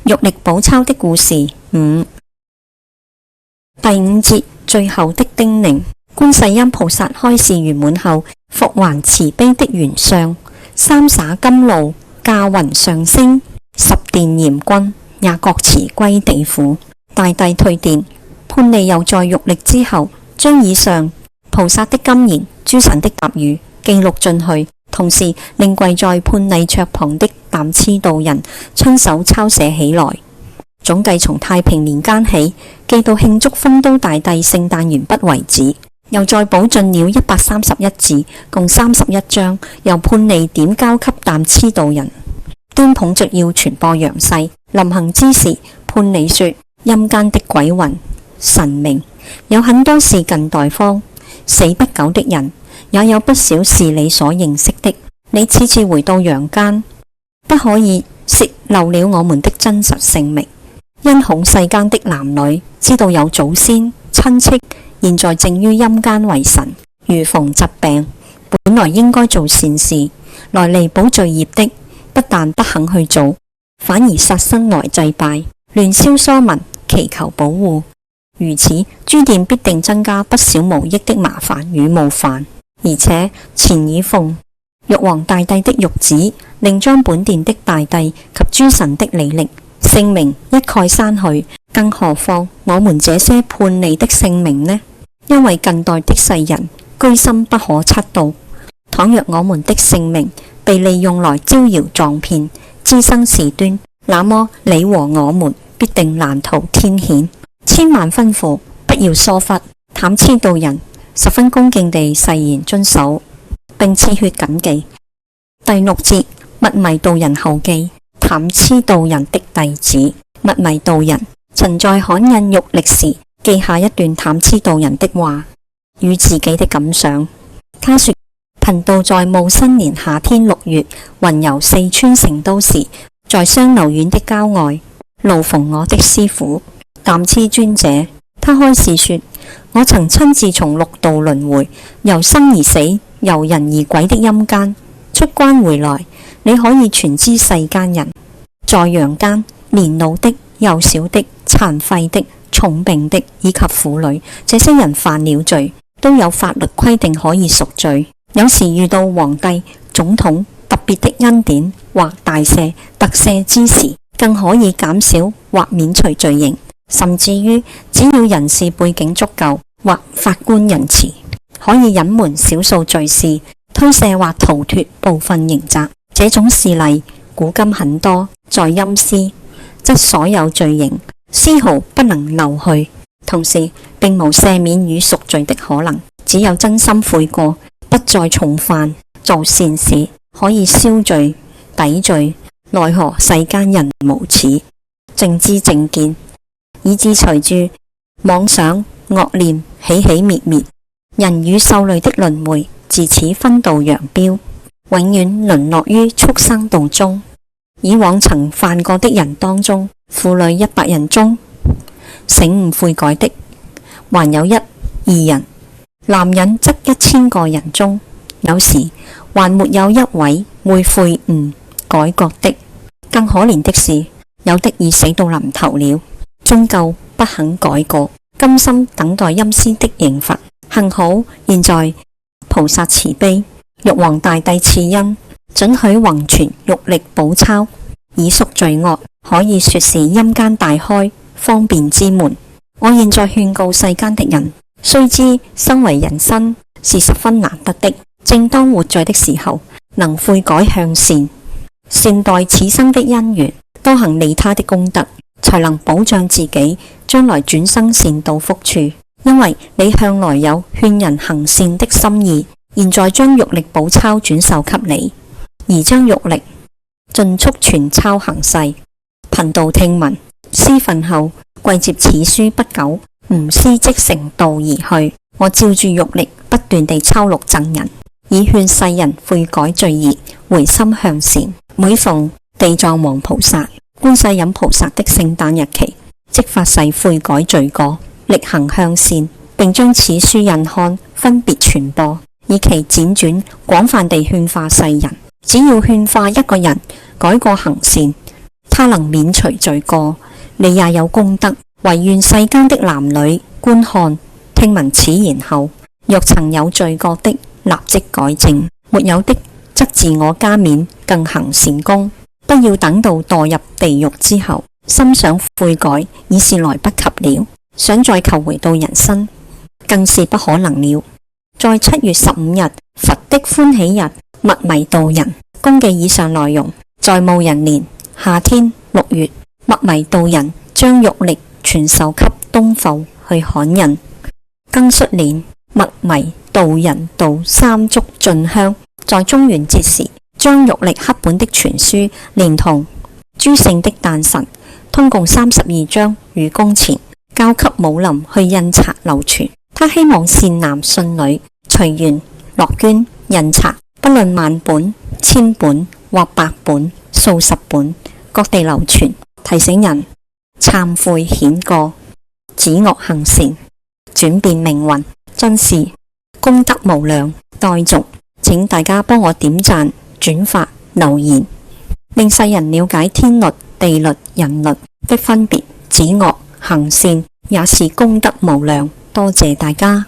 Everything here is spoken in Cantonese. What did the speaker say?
玉歷寶鈔的故事5第5節最後的叮嚀。觀世音菩薩開示圓滿後，復還慈悲的原相，三灑甘露，駕雲上升，十殿閻君也各辭歸地府。大帝退殿，判吏又在玉歷之後，將以上菩薩的金言、諸神的答語記錄進去，同時令跪在判吏桌旁的瞴癡道人親手抄寫起來。總計從太平年間起，記到慶祝酆都大帝聖誕完畢為止，又再補進了131字，共31章，由判吏點交給瞴癡道人。端捧着要傳播陽世。臨行之時，判吏說：陰間的鬼魂、神明有很多是近代方死不久的人，也有不少是你所認識的。你此次回到陽間，不可以泄漏了我們的真實姓名，因恐世間的男女知道有祖先親戚現在正於陰間為神，如逢疾病，本來應該做善事來彌補罪業的，不但不肯去做，反而殺生來祭拜，亂燒疏文，祈求保護。如此，諸殿必定增加不少無益的麻煩與冒犯。而且前已奉玉皇大帝的諭旨，另將本殿的大帝及諸神的履歷姓名一概刪去，更何況我們這些判吏的姓名呢？因為近代的世人居心不可測度，倘若我們的姓名被利用來招搖撞騙、滋生事端，那麼你和我們必定難逃天譴。千萬吩咐不要疏忽。瞴癡道人十分恭敬地誓言遵守，並刺血謹記。第6節密迷道人後記。瞴癡道人的弟子密迷道人曾在刊印玉歷時記下一段瞴癡道人的話與自己的感想。他說：貧道在戊申年夏天6月雲遊四川成都時，在雙流縣的郊外路逢我的師父瞴癡尊者。他開示說：我曾親自從六道輪迴，由生而死，由人而鬼的陰間出關回來。你可以傳知世間人，在陽間年老的、幼小的、殘廢的、重病的以及婦女，這些人犯了罪，都有法律規定可以贖罪。有時遇到皇帝、總統特別的恩典或大赦、特赦之時，更可以減少或免除罪刑。甚至於只要人事背景足夠或法官仁慈，可以隱瞞少數罪事，推卸或逃脫部分刑責。這種事例古今很多，在陰司則所有罪刑絲毫不能漏去，同時並無赦免與贖罪的可能，只有真心悔過，不再重犯，做善事可以消罪抵罪。奈何世間人無此正知正見，以致隨住妄想惡念起起滅滅，人與獸類的輪迴自此分道揚鑣，永遠淪落於畜生道中。以往曾犯過的人當中，婦女100人中醒悟悔改的還有1、2人，男人則1000個人中有時還沒有一位會悔悟改過的。更可憐的是，有的已死到臨頭了，終究不肯改過，甘心等待陰司的刑罰。幸好現在菩薩慈悲，玉皇大帝賜恩，准許弘傳玉歷寶鈔以贖罪惡，可以說是陰間大開方便之門。我現在勸告世間的人，須知生為人身是十分難得的，正當活在的時候，能悔改向善，善待此生的因緣，多行利他的功德，才能保障自己將來轉生善道福處。因為你向來有勸人行善的心意，現在將玉歷寶鈔轉授給你，而將玉歷盡速傳抄行世。貧道聽聞，師訓後貴接此書不久，吾師即成道而去。我照住玉歷不斷地抄錄贈人，以勸世人悔改罪業，回心向善。每逢地藏王菩薩、觀世音菩薩的聖誕日期，即發誓悔改罪過，力行向善，並將此書印刊，分別傳播，以其輾轉廣泛地勸化世人。只要勸化一個人改過行善，他能免除罪過，你也有功德。唯願世間的男女觀看聽聞此言後，若曾有罪過的，立即改正；沒有的，則自我加勉，更行善功。不要等到墮入地獄之後，心想悔改已是來不及了，想再求回到人生，更是不可能了。在7月15日佛的歡喜日，默迷度人，公記以上內容。在戊寅年夏天6月，默迷度人將玉曆傳授給東阜去刊印。庚戌年，默迷度人度三足進香，在中元節時，將玉曆刻本的傳書連同諸聖的誕辰通共32章於公前，交給武林去印刷流傳。他希望善男信女隨緣樂捐印刷，不論萬本、千本或百本、數十本，各地流傳，提醒人懺悔險過，止惡行善，轉變命運，真是功德無量。待續，請大家幫我點讚、轉發、留言，令世人了解天律、地律、人律的分別。止惡行善也是功德無量。多謝大家。